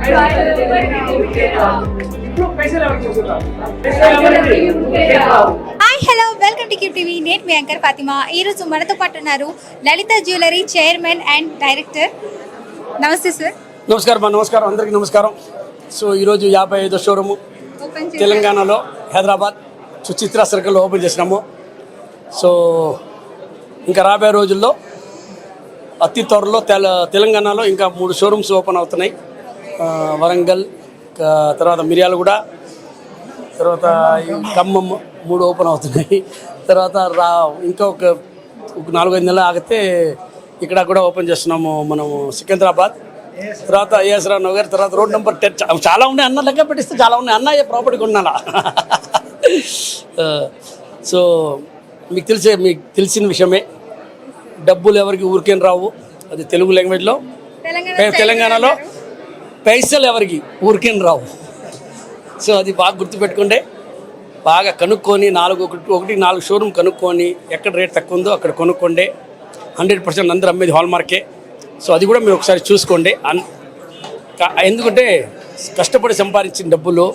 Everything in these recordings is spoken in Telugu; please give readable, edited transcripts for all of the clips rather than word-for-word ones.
Hi hello welcome to cube TV. నేను మీ యాంకర్ ఫాతిమా. ఈరోజు మనతో పాటు ఉన్నారు లలిత జ్యువెలరీ చైర్మన్ అండ్ డైరెక్టర్. నమస్తే సార్. నమస్కారం అందరికీ నమస్కారం. సో ఈరోజు 55వ షోరూము తెలంగాణలో హైదరాబాద్ సుచిత్ర సర్కిల్లో ఓపెన్ చేసినాము. సో ఇంకా రాబోయే రోజుల్లో అతి త్వరలో తెలంగాణలో ఇంకా 3 షోరూమ్స్ ఓపెన్ అవుతున్నాయి. వరంగల్, తర్వాత మిర్యాలగూడ, తర్వాత ఖమ్మం 3 ఓపెన్ అవుతున్నాయి. తర్వాత ఇంకా ఒక 4-5 నెలలు ఆగితే ఇక్కడ కూడా ఓపెన్ చేస్తున్నాము మనము సికింద్రాబాద్, తర్వాత ఏఎస్ రావు నగర్, తర్వాత రోడ్ నెంబర్ 10. చాలా ఉన్నాయి అన్న, లెక్క పెట్టిస్తే చాలా ఉన్నాయి అన్న. ఏ ప్రాపర్టీ కొన్నాలా? సో మీకు తెలిసిన విషయమే, డబ్బులు ఎవరికి ఊరికేం రావు. అది తెలుగు లాంగ్వేజ్లో. తెలంగాణలో పైసలు ఎవరికి ఊరికేం రావు. సో అది బాగా గుర్తుపెట్టుకుంటే, బాగా కనుక్కొని 4 షోరూమ్ కనుక్కొని ఎక్కడ రేట్ తక్కువ ఉందో అక్కడ కొనుక్కోండి. 100% అందరూ అమ్మేది హాల్మార్కే. సో అది కూడా మీరు ఒకసారి చూసుకోండి. ఎందుకంటే కష్టపడి సంపాదించిన డబ్బులు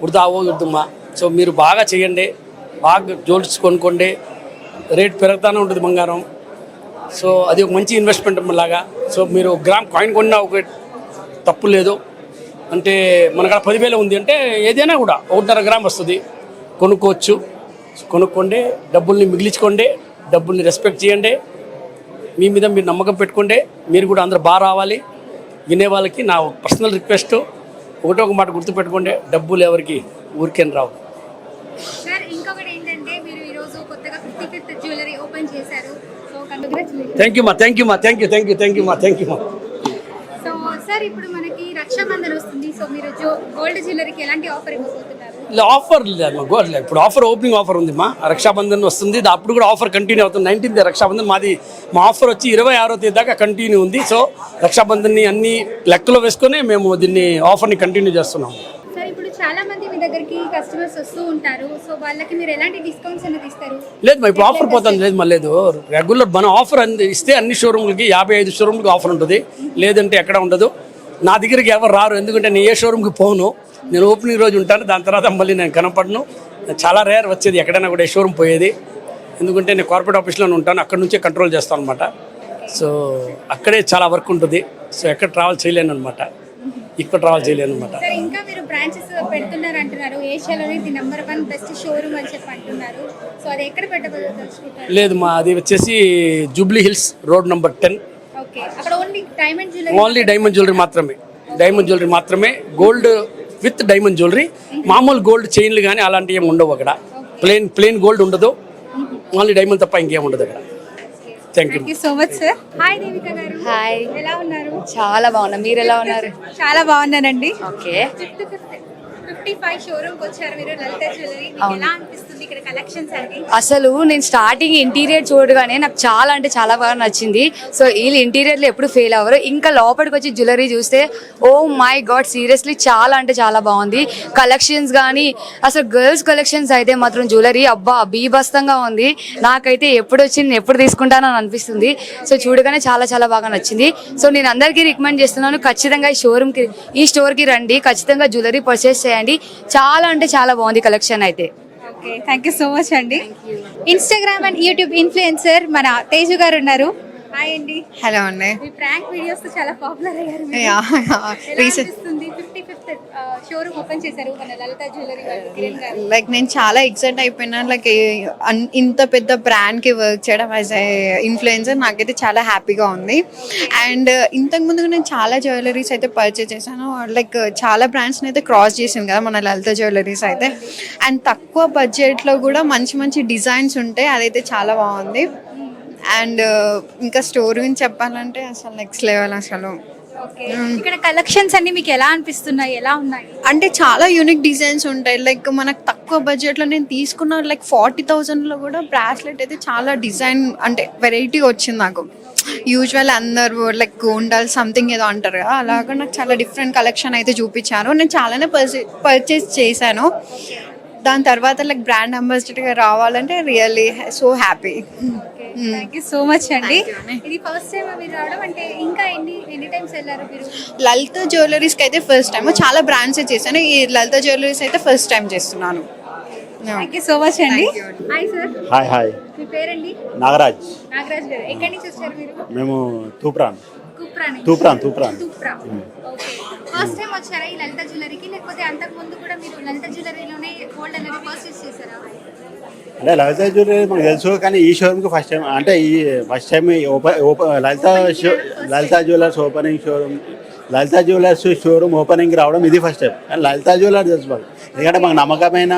వృధా అవ్వదుమ్మా. సో మీరు బాగా చేయండి, బాగా జ్యువెలరీస్ కొనుక్కోండి. రేట్ పెరుగుతూనే ఉంటుంది బంగారం. సో అది ఒక మంచి ఇన్వెస్ట్మెంట్ లాగా. సో మీరు గ్రామ్ కాయిన్ కొన్నా ఒక తప్పు లేదు. అంటే మనకాడ 10,000 ఉంది అంటే ఏదైనా కూడా 1.5 గ్రామ్ వస్తుంది, కొనుక్కోవచ్చు. కొనుక్కోండి, డబ్బుల్ని మిగిలించుకోండి, డబ్బుల్ని రెస్పెక్ట్ చేయండి, మీ మీద మీరు నమ్మకం పెట్టుకోండి. మీరు కూడా అందరూ బాగా రావాలి. వినే వాళ్ళకి నా పర్సనల్ రిక్వెస్ట్, ఒక మాట గుర్తుపెట్టుకోండి, డబ్బులు ఎవరికి ఊరికేం రావు. సార్ ఇంకొకటి ఏంటంటే, మీరు ఈరోజు కొత్తగా 55th జ్యువెలరీ ఓపెన్ చేశారు. So congratulations. థ్యాంక్ యూ మా. సో సార్ ఇప్పుడు మనకి రక్షాబంధన్ వస్తుంది. సో మీరు గోల్డ్ జ్యువెలరీకి ఎలాంటి ఆఫర్ ఇవ్వబోతున్నారు? ఆఫర్ లేదు గోల్డ్. ఇప్పుడు ఓపెనింగ్ ఆఫర్ ఉంది మా. రక్షాబంధన్ వస్తుంది, అప్పుడు కూడా ఆఫర్ కంటిన్యూ అవుతుంది. 19th రక్షాబంధన్ మాది. మా ఆఫర్ వచ్చి 26వ తేదీ దాకా కంటిన్యూ ఉంది. సో రక్షాబంధన్ని అన్ని లెక్కలో వేసుకొని మేము దీన్ని ఆఫర్ని కంటిన్యూ చేస్తున్నాం. సార్ ఇప్పుడు చాలా మంది మీ దగ్గరికి కస్టమర్స్ వస్తూ ఉంటారు. సో వాళ్ళకి మీరు ఎలాంటి డిస్కౌంట్స్ అనేది ఇస్తారు? లేదు మా, ఇప్పుడు ఆఫర్ పోతుంది. లేదు మా, లేదు రెగ్యులర్ మన ఆఫర్ ఇస్తే అన్ని షోరూమ్లకి 55 షోరూమ్లకి ఆఫర్ ఉంటుంది. లేదంటే ఎక్కడ ఉండదు. నా దగ్గరికి ఎవరు రారు, ఎందుకంటే నేను ఏ షోరూమ్కి పోను. నేను ఓపెనింగ్ రోజు ఉంటాను, దాని తర్వాత మళ్ళీ నేను కనపడను. చాలా రేర్ వచ్చేది ఎక్కడైనా కూడా ఏ షోరూమ్ పోయేది. ఎందుకంటే నేను కార్పొరేట్ ఆఫీస్లోనే ఉంటాను, అక్కడ నుంచే కంట్రోల్ చేస్తాను అనమాట. సో అక్కడే చాలా వర్క్ ఉంటుంది. సో ఎక్కడ ట్రావెల్ చేయలేను అనమాట, ఇక్కడ ట్రావెల్ చేయలేను అనమాట. ఇంకా మీరు బ్రాంచెస్ పెడుతున్నారు అంటున్నారు. ఏషియాలోనే ది నెంబర్ 1 బెస్ట్ షోరూమ్ అని చెప్పి అంటున్నారు. సో అది ఎక్కడ పెట్టబోతున్నారు? లేదు మా, అది వచ్చేసి Jubilee hills road number 10. Okay, అక్కడ ఓన్లీ డైమండ్ జ్యువెలరీ మాత్రమే. Gold with diamond jewellery. మామూలు గోల్డ్ చైన్లు కానీ అలాంటివి ఏమి ఉండవు అక్కడ. ప్లెయిన్ గోల్డ్ ఉండదు, ఓన్లీ డైమండ్ తప్ప ఇంకేం ఉండదు అక్కడ. Thank you so much sir. Hi Devika గారు. హాయ్, ఎలా ఉన్నారు? చాలా బాగున్నా. మీరు ఎలా ఉన్నారు? చాలా బాగున్నానండి. ఓకే, 55 షోరూమ్కి వచ్చారు మీరు, లలిత జ్యువెలరీ. ఎలా అనిపిస్తుంది ఇక్కడ కలెక్షన్స్ అన్ని? అసలు నేను స్టార్టింగ్ ఇంటీరియర్ చూడగానే నాకు చాలా అంటే చాలా బాగా నచ్చింది. సో వీళ్ళు ఇంటీరియర్లో ఎప్పుడు ఫెయిల్ అవ్వరు. ఇంకా లోపలికి వచ్చి జ్యువెలరీ చూస్తే ఓ మై గాడ్, సీరియస్లీ చాలా అంటే చాలా బాగుంది. కలెక్షన్స్ కానీ అసలు గర్ల్స్ కలెక్షన్స్ అయితే మాత్రం జ్యువెలరీ అబ్బా బీభత్సంగా ఉంది. నాకైతే ఎప్పుడు వచ్చి నేను ఎప్పుడు తీసుకుంటానని అనిపిస్తుంది. సో చూడగానే చాలా చాలా బాగా నచ్చింది. సో నేను అందరికీ రికమెండ్ చేస్తున్నాను, ఖచ్చితంగా ఈ స్టోర్కి రండి, ఖచ్చితంగా జ్యువెలరీ పర్చేస్ చేయండి. చాలా అంటే చాలా బాగుంది కలెక్షన్ అయితే. Okay, thank you so much అండి. ఇన్స్టాగ్రామ్ అండ్ యూట్యూబ్ ఇన్ఫ్లుయెన్సర్ మన తేజు గారు ఉన్నారు. హాయ్ అండి. హలో అండి. మీ ప్రాంక్ వీడియోస్ తో చాలా పాపులర్ అయ్యారు. రీసెంట్లీ 55th షోరూమ్ ఓపెన్ చేశారు మన లలిత జ్యువెలరీ వాళ్ళు, కిరణ్ గారు. లైక్ నేను చాలా ఎక్సైట్ అయిపోయినా. లైక్ ఇంత పెద్ద బ్రాండ్కి వర్క్ చేయడం యాజ్ ఏ ఇన్ఫ్లుయెన్సర్ నాకైతే చాలా హ్యాపీగా ఉంది. అండ్ ఇంతకుముందు నేను చాలా జ్యువెలరీస్ అయితే పర్చేస్ చేశాను. లైక్ చాలా బ్రాండ్స్ని అయితే క్రాస్ చేసింది కదా మన లలిత జ్యువెలరీస్ అయితే. అండ్ తక్కువ బడ్జెట్లో కూడా మంచి మంచి డిజైన్స్ ఉంటాయి, అదైతే చాలా బాగుంది. అండ్ ఇంకా స్టోర్ గురించి చెప్పాలంటే అసలు నెక్స్ట్ లెవెల్ అసలు. ఇక్కడ కలెక్షన్స్ అన్ని మీకు ఎలా అనిపిస్తున్నాయి, ఎలా ఉన్నాయి? అంటే చాలా యూనిక్ డిజైన్స్ ఉంటాయి. లైక్ మనకు తక్కువ బడ్జెట్లో నేను తీసుకున్న లైక్ 40,000లో కూడా బ్రాస్లెట్ అయితే చాలా డిజైన్ అంటే వెరైటీ వచ్చింది నాకు. యూజువల్ అందరు లైక్ గోండాల్ సంథింగ్ ఏదో అంటారు కదా, అలాగా నాకు చాలా డిఫరెంట్ కలెక్షన్ అయితే చూపించారు. నేను చాలానే పర్చేస్ చేశాను. దాని తర్వాత లైక్ బ్రాండ్ అంబాసిడర్గా రావాలంటే really so happy. Thank you so much అండి. ఇది ఫస్ట్ టైం మీరు రావడం అంటే ఇంకా ఎన్ని టైమ్స్ వెళ్ళారు మీరు? లలిత జ్యువెలరీస్కి అయితే ఫస్ట్ టైం, చాలా బ్రాండ్స్ చేశాను, ఈ లలిత జ్యువెలరీస్ అయితే ఫస్ట్ టైం చేస్తున్నాను. థ్యాంక్ యూ సో మచ్ అండి. Hi sir. హాయ్ హాయ్, మీ పేరండి? నాగరాజ్. నాగరాజ్ గారు ఎక్కడి నుంచి వచ్చారు మీరు? మేము Toopran. Toopra. Toopran. Okay. First time వచ్చారా ఈ లలిత జ్యువెలరీకి, లేకపోతే అంతకు ముందు కూడా మీరు లలిత జ్యువెలరీలోనే గోల్డ్ అనేది పర్చేస్ చేశారా? అంటే లలిత జ్యువెలరీ మనకు తెలుసు, కానీ ఈ షోరూమ్కి ఫస్ట్ టైం, అంటే ఈ ఫస్ట్ టైం లలిత జ్యువెలర్స్ ఓపెనింగ్ షోరూమ్, లలిత జ్యువెలర్స్ షోరూమ్ ఓపెనింగ్ రావడం ఇది ఫస్ట్ టైం. కానీ లలిత జ్యువెలర్స్ తెలుసు మాకు, ఎందుకంటే మాకు నమ్మకమైన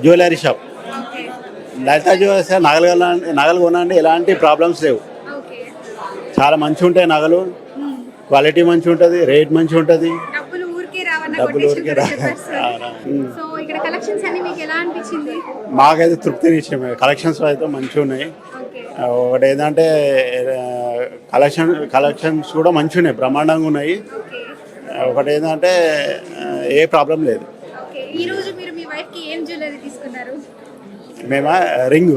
జ్యువెలరీ షాప్ ఓకే. లలిత జ్యువెలర్స్. నగలు కొనండి, ఎలాంటి ప్రాబ్లమ్స్ లేవు, ఓకే. చాలా మంచిగా ఉంటాయి నగలు, క్వాలిటీ మంచిగా ఉంటుంది, రేట్ మంచిగా ఉంటుంది. డబ్బులు ఊరికే రావన్న డబ్బులు ఊరికే సో ఇక్కడ కలెక్షన్స్ అన్ని మీకు ఎలా అనిపించింది? మాకైతే తృప్తినిచ్చాము. కలెక్షన్స్ అయితే మంచిగా ఉన్నాయి. ఓకే. ఒకటి ఏంటంటే కలెక్షన్స్ కూడా మంచిగా ఉన్నాయి, బ్రహ్మాండంగా ఉన్నాయి. ఓకే. ఒకటి ఏంటంటే ఏ ప్రాబ్లం లేదు. ఓకే. ఈ రోజు మీరు మీ వైఫ్ కి ఏం జ్యువెలరీ తీసుకున్నారు? మేము రింగ్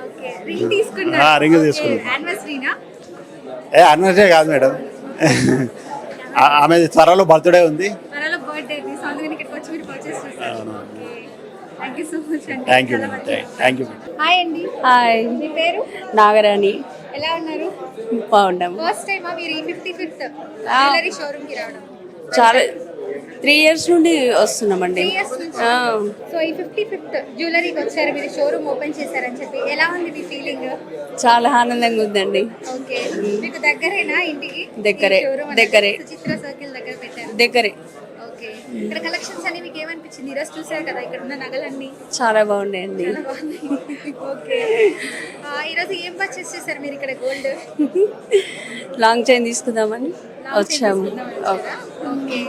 ఓకే. రింగ్ తీసుకున్నారు. రింగ్ తీసుకున్నాం. యానివర్సరీనా? అన్నదే కాదు మేడం, ఆమె త్వరలో బర్త్డే ఉంది. త్వరలో బర్త్డే ఉంది, సో అందుకని ఇక్కడికి వచ్చి మీరు పర్చేస్ చేశారు. Okay. Thank you so much అండి. Thank you thank you. Hi అండి. హాయ్, మీ పేరు? నాగరాణి. ఎలా ఉన్నారు? బాగున్నాము. ఫస్ట్ టైమా మీరు ఈ 55th జ్యువెలరీ షోరూమ్ కి రావడం? చాలా 3 years నుండి వస్తున్నామండి. 3 years నుంచి. సో ఈ 55th జ్యువెలరీకి వచ్చారు, మీరు షోరూమ్ ఓపెన్ చేశారని చెప్పి ఎలా ఉంది మీ ఫీలింగ్? చాలా ఆనందంగా ఉందండి. ఓకే. మీకు దగ్గరేనా ఇంటికి? దగ్గరే, ఈ showroom అనేది దగ్గరే. సుచిత్ర సర్కిల్ దగ్గర పెట్టారు. దగ్గరే. ఓకే. ఇక్కడ కలెక్షన్స్ అన్ని మీకు ఏమనిపించింది? ఈరోజు చూసారు కదా ఇక్కడ ఉన్న నగలన్నీ చాలా బాగున్నాయండి. చాలా బాగున్నాయి. ఓకే. ఈరోజు ఏం పర్చేస్ చేశారు మీరు ఇక్కడ? గోల్డ్ లాంగ్ చైన్ తీసుకుందామని వచ్చాము. ఓకే.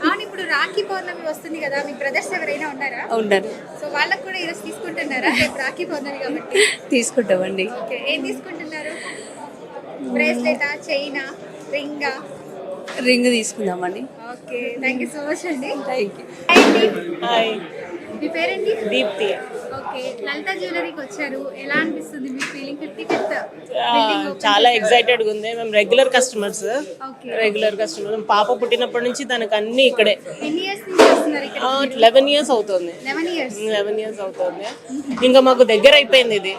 అవును, ఇప్పుడు రాఖీ పౌర్ణమి వస్తుంది కదా, మీ బ్రదర్స్ ఎవరైనా ఉన్నారా? ఉండరు. సో వాళ్ళకు కూడా ఈరోజు తీసుకుంటున్నారా? రేపు రాఖీ పౌర్ణమి కాబట్టి. తీసుకుంటామండి. ఓకే. ఏం తీసుకుంటున్నారు? బ్రేస్లెటా, చైనా, రింగా? రింగ్ తీసుకుందామండి. Okay. Thank you so much అండి. Thank you. హాయ్ అండి. హాయ్, మీ పేరండి? దీప్తి. ఓకే. లలిత జ్యువెలరీకి వచ్చారు, ఎలా అనిపిస్తుంది మీ ఫీలింగ్? 55th చాలా ఎక్సైటెడ్గా ఉంది. మేము regular customers. Okay. Regular customer. పాప పుట్టినప్పటి నుంచి తనకు అన్ని ఇక్కడే. ఎన్ని ఇయర్స్ నుంచి వస్తున్నారు ఇక్కడ? 11 years అవుతుంది. 11 ఇయర్స్. 11 years అవుతుంది. ఇంకా మాకు దగ్గర అయిపోయింది ఇది.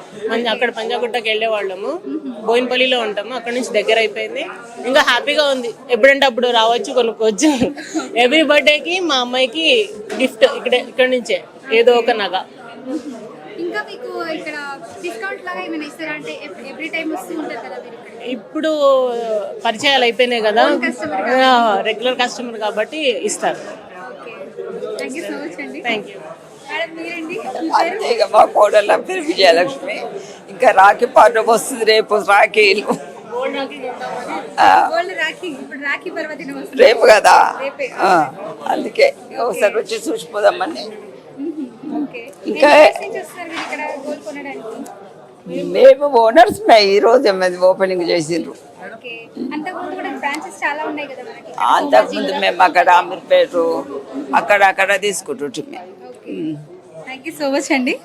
అక్కడ పంజాగుట్టకి వెళ్ళే వాళ్ళము, బోయినపల్లిలో ఉంటాము, అక్కడ నుంచి దగ్గర అయిపోయింది. ఇంకా హ్యాపీగా ఉంది, ఎప్పుడంటే అప్పుడు రావచ్చు, కొనుక్కోవచ్చు. ఎవ్రీ బర్త్డేకి మా అమ్మాయికి గిఫ్ట్ ఇక్కడ నుంచే ఏదో ఒక నగ. ఇంకా మీకు ఇక్కడ డిస్కౌంట్ లాగా ఏమైనా ఇస్తారా? అంటే ఎవ్రీ టైం వస్తూ ఉంటారు కదా మీరు ఇక్కడ. ఇప్పుడు పరిచయాలు అయిపోయినాయి కదా, రెగ్యులర్ కస్టమర్ కాబట్టి ఇస్తారు. Okay. Thank you so much అండి. Thank you. మేడం మీరండి? అంతే ఇక మా కోడళ్ళ పేరు విజయలక్ష్మి. ఇంకా రాఖీ పౌర్ణమి వస్తుంది, రేపు రాఖీలు. గోల్డ్ రాఖీ, ఇప్పుడు రాఖీ పర్వదినం వస్తుంది రేపు కదా, రేపే. అందుకే ఒకసారి వచ్చి చూసిపోదామని. ఓకే. ఇంకా ఎన్ని years నుంచి వస్తున్నారు మీరు ఇక్కడ గోల్డ్ కొనడానికి? మేము ఓనర్స్ ఈ రోజు ఓపెనింగ్ చేసిండ్రు. ఓకే. అంతకుముందు కూడా బ్రాంచెస్ చాలా ఉన్నాయి కదా మనకి. అంతకుముందు మేము అక్కడ అమీర్పేట అక్కడ తీసుకుంటుంటే. Okay. Thank you so much అండి.